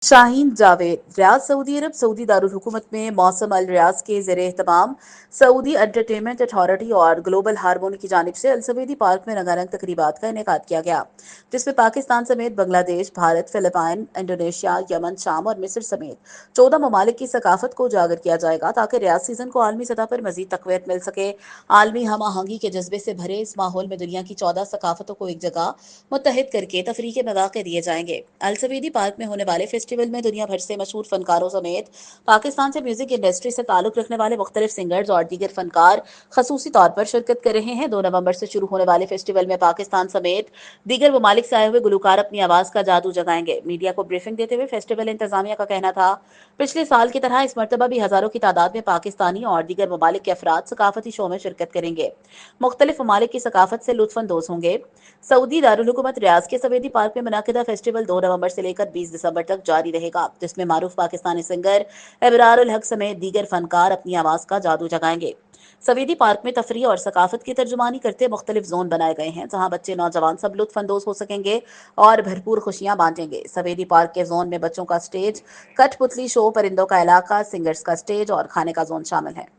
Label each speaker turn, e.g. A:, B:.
A: Shaheen Javed Riyadh Saudi अरब Saudi Darul हुकूमत में मौसम अल रियाज के ज़ेरे एहतमाम सऊदी एंटरटेनमेंट अथॉरिटी और ग्लोबल हारमोनी की जानिब से अल सवेदी पार्क में रंगारंग तकरीबात का इनेकाद किया गया, जिसमें पाकिस्तान समेत Bangladesh, Bharat, Philippine, Indonesia, Yemen, शाम और मिस्र समेत 14 ममालिक की सकाफत को उजागर किया जाएगा ताकि रियाज सीजन को आलमी सतह पर मजीद तकवीत मिल सके। आलमी हम आहंगी के जज्बे से भरे इस माहौल में दुनिया की 14 सकाफतों को एक जगह मुत्तहिद करके तफरीह के मौके दिए जाएंगे। अल सवेदी पार्क में होने वाले फेस्टिवल में दुनिया भर से मशहूर फनकारों समेत पाकिस्तान से म्यूजिक इंडस्ट्री से ताल्लुक रखने वाले मुख्तलिफ सिंगर्स और दीगर फनकार खसूसी तौर पर शिरकत कर रहे हैं। 2 नवंबर से शुरू होने वाले फेस्टिवल में पाकिस्तान समेत दीगर ममालिक से आए हुए गुलकार अपनी आवाज का जादू जगाएंगे। मीडिया को ब्रीफिंग देते हुए फेस्टिवल इंतजामिया का कहना था, पिछले साल की तरह इस मरतबा भी हजारों की तादाद में पाकिस्तानी और दीगर ममालिक के अफराद सकाफती शो में शिरकत करेंगे, मुख्तलिफ ममालिक की सकाफत से लुत्फानंदोज होंगे। सऊदी दारुल हुकूमत रियाज के सवेदी पार्क में मुनाकिदा फेस्टिवल 2 नवंबर से लेकर 20 दिसंबर तक जारी रहेगा, जिसमें मारूफ पाकिस्तानी सिंगर एबरारुल हक समेत दीगर फनकार अपनी आवाज का जादू जगाएंगे। सवेदी पार्क में तफरीह और सकाफत की तर्जुमानी करते मुख्तलिफ जोन बनाए गए हैं, जहां बच्चे नौजवान सब लुत्फ अंदोज हो सकेंगे और भरपूर खुशियां बांटेंगे। सवेदी पार्क के जोन में बच्चों का स्टेज, कठपुतली शो, परिंदों का इलाका, सिंगर्स का स्टेज और खाने का जोन शामिल है।